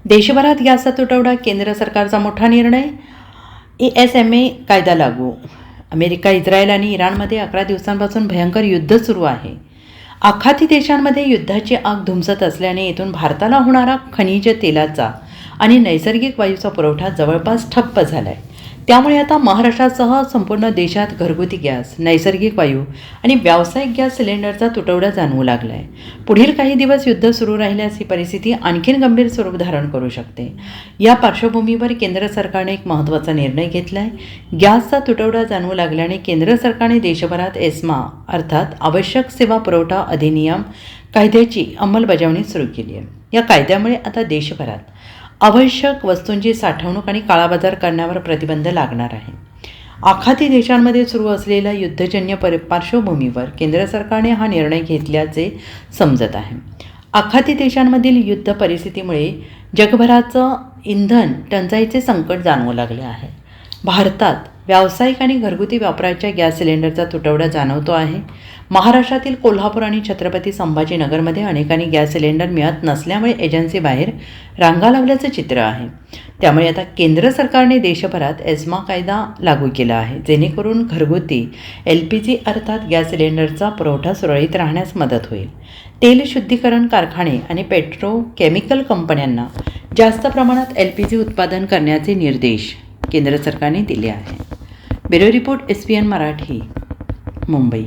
देशभरात गॅसचा तुटवडा, केंद्र सरकारचा मोठा निर्णय. ESMA कायदा लागू. अमेरिका, इस्रायल आणि इराणमध्ये 11 दिवसांपासून भयंकर युद्ध सुरू आहे. आखाती देशांमध्ये युद्धाची आग धुमसत असल्याने येथून भारताला होणारा खनिज तेलाचा आणि नैसर्गिक वायूचा पुरवठा जवळपास ठप्प झाला आहे. त्यामुळे आता महाराष्ट्रासह संपूर्ण देशात घरगुती गॅस, नैसर्गिक वायू आणि व्यावसायिक गॅस सिलेंडरचा तुटवडा जाणवू लागला आहे. पुढील काही दिवस युद्ध सुरू राहिल्यास ही परिस्थिती आणखीन गंभीर स्वरूप धारण करू शकते. या पार्श्वभूमीवर केंद्र सरकारने एक महत्त्वाचा निर्णय घेतला आहे. गॅसचा तुटवडा जाणवू लागल्याने केंद्र सरकारने देशभरात ESMA अर्थात आवश्यक सेवा पुरवठा अधिनियम कायद्याची अंमलबजावणी सुरू केली आहे. या कायद्यामुळे आता देशभरात आवश्यक वस्तूंची साठवणूक आणि काळाबाजार करण्यावर प्रतिबंध लागणार आहे. आखाती देशांमध्ये सुरू असलेल्या युद्धजन्य पार्श्वभूमीवर केंद्र सरकारने हा निर्णय घेतल्याचे समजत आहे. आखाती देशांमधील युद्ध परिस्थितीमुळे जगभराचं इंधन टंचाईचे संकट जाणवू लागले आहे. भारतात व्यावसायिक आणि घरगुती वापराच्या गॅस सिलेंडरचा तुटवडा जाणवतो आहे. महाराष्ट्रातील कोल्हापूर आणि छत्रपती संभाजीनगरमध्ये अनेकांनी गॅस सिलेंडर मिळत नसल्यामुळे एजन्सीबाहेर रांगा लावल्याचं चित्र आहे. त्यामुळे आता केंद्र सरकारने देशभरात ESMA कायदा लागू केला आहे, जेणेकरून घरगुती LPG अर्थात गॅस सिलेंडरचा पुरवठा सुरळीत राहण्यास मदत होईल. तेल शुद्धीकरण कारखाने आणि पेट्रोकेमिकल कंपन्यांना जास्त प्रमाणात LPG उत्पादन करण्याचे निर्देश केंद्र सरकारने दिले आहे. Bureau report SPN Marathi, Mumbai.